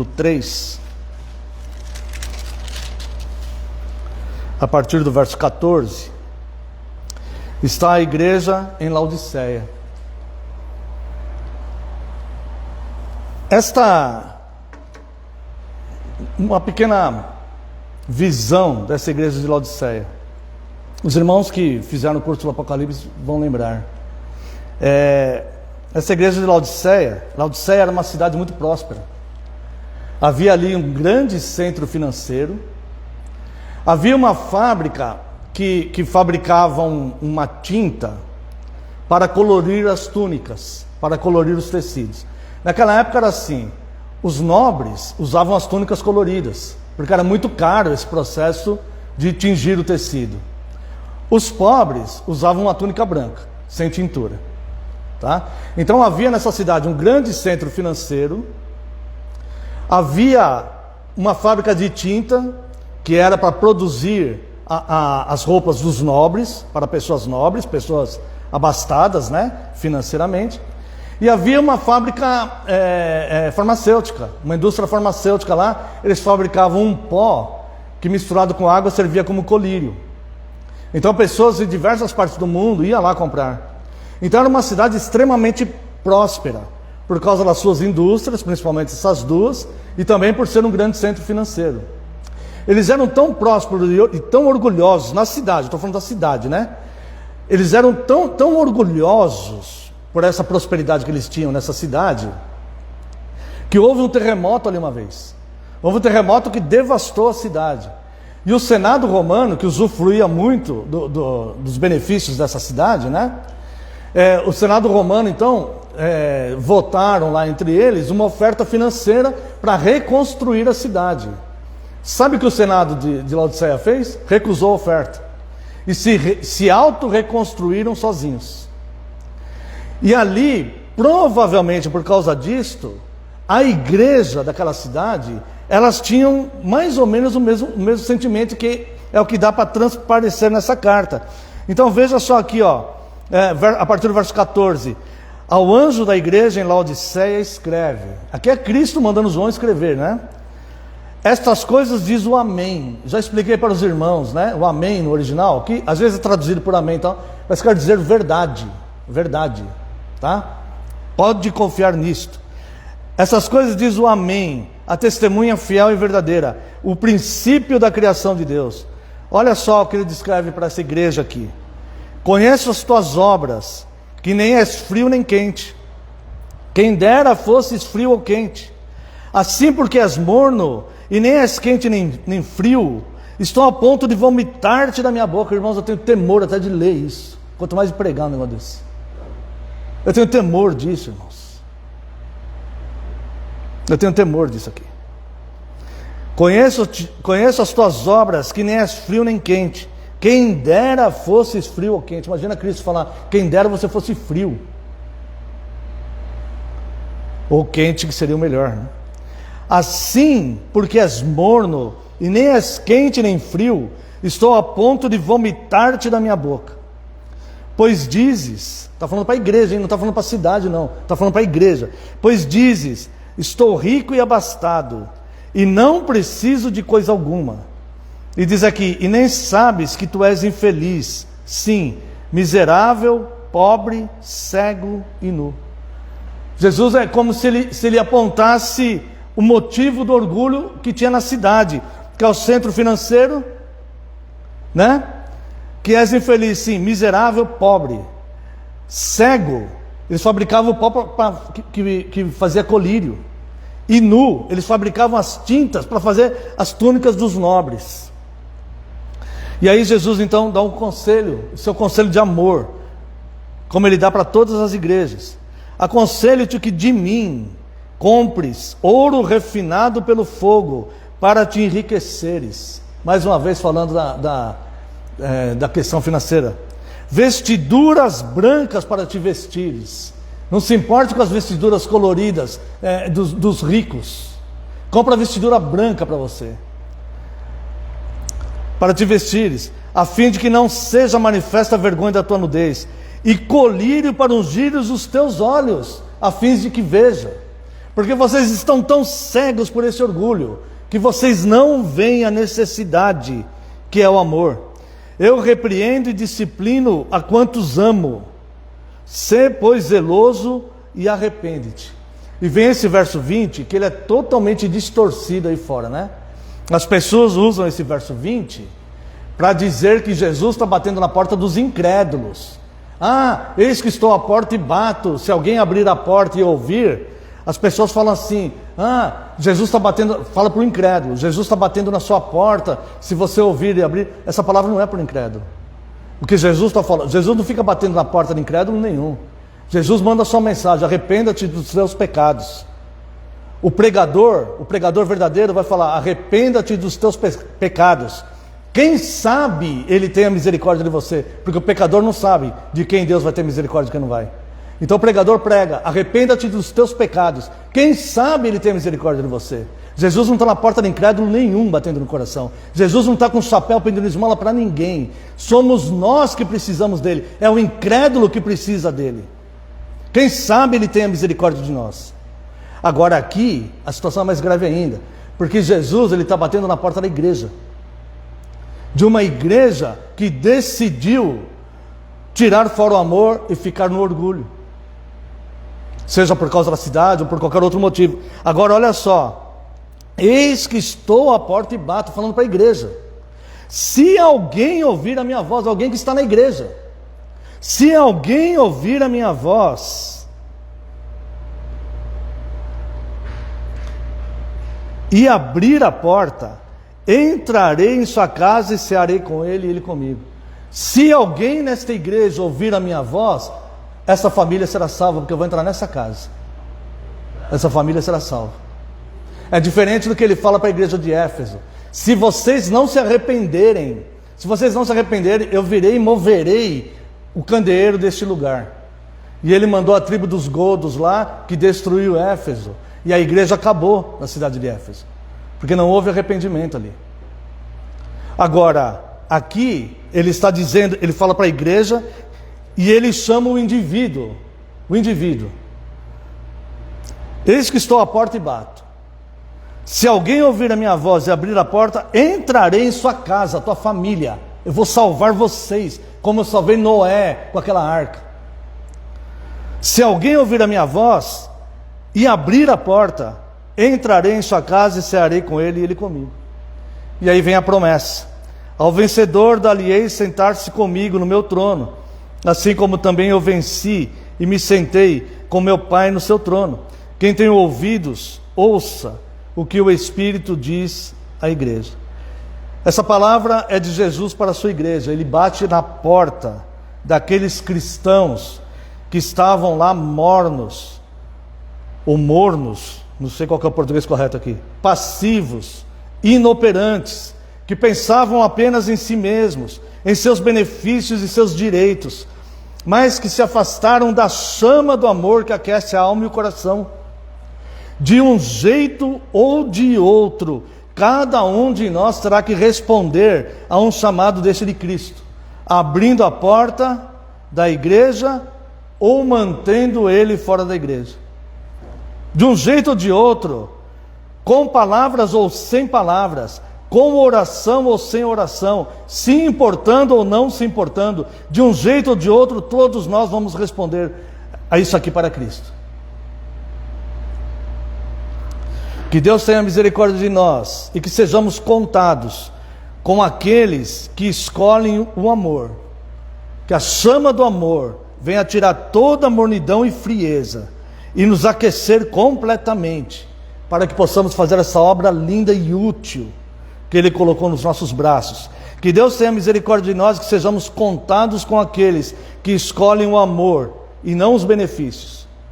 3, a partir do verso 14, está a igreja em Laodiceia. Uma pequena visão dessa igreja de Laodiceia. Os irmãos que fizeram o curso do Apocalipse vão lembrar. Essa igreja de Laodiceia era uma cidade muito próspera. Havia ali um grande centro financeiro. Havia uma fábrica que fabricava uma tinta para colorir as túnicas, para colorir os tecidos. Naquela época era assim: os nobres usavam as túnicas coloridas, porque era muito caro esse processo de tingir o tecido. Os pobres usavam uma túnica branca, sem tintura. Tá? Então havia nessa cidade um grande centro financeiro. Havia uma fábrica de tinta que era para produzir as roupas dos nobres, para pessoas nobres, pessoas abastadas, né, financeiramente. E havia uma fábrica farmacêutica, uma indústria farmacêutica lá. Eles fabricavam um pó que, misturado com água, servia como colírio. Então pessoas de diversas partes do mundo iam lá comprar. Então era uma cidade extremamente próspera, por causa das suas indústrias, principalmente essas duas, e também por ser um grande centro financeiro. Eles eram tão prósperos e tão orgulhosos na cidade, estou falando da cidade, né? Eles eram tão orgulhosos por essa prosperidade que eles tinham nessa cidade, que houve um terremoto ali uma vez. Houve um terremoto que devastou a cidade. E o Senado romano, que usufruía muito dos benefícios dessa cidade, né? O Senado romano, então, votaram lá entre eles uma oferta financeira para reconstruir a cidade. Sabe o que o Senado de Laodiceia fez? Recusou a oferta. E se auto-reconstruíram sozinhos. E ali, provavelmente por causa disto, a igreja daquela cidade, elas tinham mais ou menos o mesmo sentimento, que é o que dá para transparecer nessa carta. Então veja só aqui, ó, a partir do verso 14. Ao anjo da igreja em Laodiceia escreve. Aqui é Cristo mandando João escrever, né? Estas coisas diz o amém. Já expliquei para os irmãos, né? O amém no original, que às vezes é traduzido por amém, então, mas quer dizer verdade. Verdade, tá? Pode confiar nisto. Essas coisas diz o amém, a testemunha fiel e verdadeira, o princípio da criação de Deus. Olha só o que ele descreve para essa igreja aqui. Conheço as tuas obras, que nem és frio nem quente. Quem dera fosses frio ou quente. Assim, porque és morno, e nem és quente nem frio, estou a ponto de vomitar-te da minha boca. Irmãos, eu tenho temor até de ler isso, quanto mais de pregar um negócio desse. Eu tenho temor disso, irmãos. Eu tenho temor disso aqui. Conheço as tuas obras, que nem és frio nem quente. Quem dera fosses frio ou quente. Imagina Cristo falar: quem dera você fosse frio ou quente, que seria o melhor, né? Assim, porque és morno, e nem és quente nem frio, estou a ponto de vomitar-te da minha boca. Pois dizes, está falando para a igreja, hein? Não está falando para a cidade não, está falando para a igreja. Pois dizes, estou rico e abastado, e não preciso de coisa alguma. E diz aqui, e nem sabes que tu és infeliz, sim, miserável, pobre, cego e nu. Jesus é como se ele apontasse o motivo do orgulho que tinha na cidade, que é o centro financeiro, né? Que és infeliz, sim, miserável, pobre, cego. Eles fabricavam o pó que fazia colírio. E nu, eles fabricavam as tintas para fazer as túnicas dos nobres. E aí Jesus então dá um conselho, o seu conselho de amor, como ele dá para todas as igrejas. Aconselho-te que de mim compres ouro refinado pelo fogo, para te enriqueceres. Mais uma vez falando da questão financeira. Vestiduras brancas para te vestires. Não se importe com as vestiduras coloridas dos ricos. Compra vestidura branca para você, para te vestires, a fim de que não seja manifesta a vergonha da tua nudez, e colírio para ungires os teus olhos, a fim de que veja. Porque vocês estão tão cegos por esse orgulho, que vocês não veem a necessidade que é o amor. Eu repreendo e disciplino a quantos amo. Sê, pois, zeloso e arrepende-te. E vem esse verso 20, que ele é totalmente distorcido aí fora, né? As pessoas usam esse verso 20 para dizer que Jesus está batendo na porta dos incrédulos. Ah, eis que estou à porta e bato. Se alguém abrir a porta e ouvir, as pessoas falam assim: ah, Jesus está batendo, fala para o incrédulo, Jesus está batendo na sua porta, se você ouvir e abrir. Essa palavra não é para o incrédulo. O que Jesus está falando, Jesus não fica batendo na porta de incrédulo nenhum. Jesus manda só uma mensagem: arrependa-te dos seus pecados. O pregador verdadeiro vai falar: arrependa-te dos teus pecados. Quem sabe ele tem a misericórdia de você, porque o pecador não sabe de quem Deus vai ter misericórdia e quem não vai. Então o pregador prega: arrependa-te dos teus pecados. Quem sabe ele tem misericórdia de você. Jesus não está na porta de incrédulo nenhum batendo no coração. Jesus não está com chapéu pendendo esmola para ninguém. Somos nós que precisamos dele. É o incrédulo que precisa dele. Quem sabe ele tem a misericórdia de nós. Agora aqui a situação é mais grave ainda, porque Jesus ele está batendo na porta da igreja, de uma igreja que decidiu tirar fora o amor e ficar no orgulho, seja por causa da cidade ou por qualquer outro motivo. Agora olha só: eis que estou à porta e bato, falando para a igreja. Se alguém ouvir a minha voz, alguém que está na igreja, se alguém ouvir a minha voz e abrir a porta, entrarei em sua casa e cearei com ele e ele comigo. Se alguém nesta igreja ouvir a minha voz, essa família será salva, porque eu vou entrar nessa casa. Essa família será salva. É diferente do que ele fala para a igreja de Éfeso: se vocês não se arrependerem, eu virei e moverei o candeeiro deste lugar. E ele mandou a tribo dos godos lá, que destruiu Éfeso, e a igreja acabou na cidade de Éfeso, porque não houve arrependimento ali. Agora, aqui ele está dizendo, ele fala para a igreja e ele chama o indivíduo. Eis que estou à porta e bato. Se alguém ouvir a minha voz e abrir a porta, entrarei em sua casa, a tua família. Eu vou salvar vocês, como eu salvei Noé com aquela arca. Se alguém ouvir a minha voz e abrir a porta, entrarei em sua casa e cearei com ele e ele comigo. E aí vem a promessa: ao vencedor dar-lhe-ei sentar-se comigo no meu trono, assim como também eu venci e me sentei com meu Pai no seu trono. Quem tem ouvidos, ouça o que o Espírito diz à igreja. Essa palavra é de Jesus para a sua igreja. Ele bate na porta daqueles cristãos que estavam lá mornos, ou mornos, não sei qual que é o português correto aqui, passivos, inoperantes, que pensavam apenas em si mesmos, em seus benefícios e seus direitos, mas que se afastaram da chama do amor que aquece a alma e o coração. De um jeito ou de outro, cada um de nós terá que responder a um chamado desse de Cristo, abrindo a porta da igreja ou mantendo ele fora da igreja. De um jeito ou de outro, com palavras ou sem palavras, com oração ou sem oração, se importando ou não se importando, de um jeito ou de outro, todos nós vamos responder a isso aqui para Cristo. Que Deus tenha misericórdia de nós e que sejamos contados com aqueles que escolhem o amor, que a chama do amor venha tirar toda a mornidão e frieza e nos aquecer completamente, para que possamos fazer essa obra linda e útil que Ele colocou nos nossos braços. Que Deus tenha misericórdia de nós, que sejamos contados com aqueles que escolhem o amor e não os benefícios.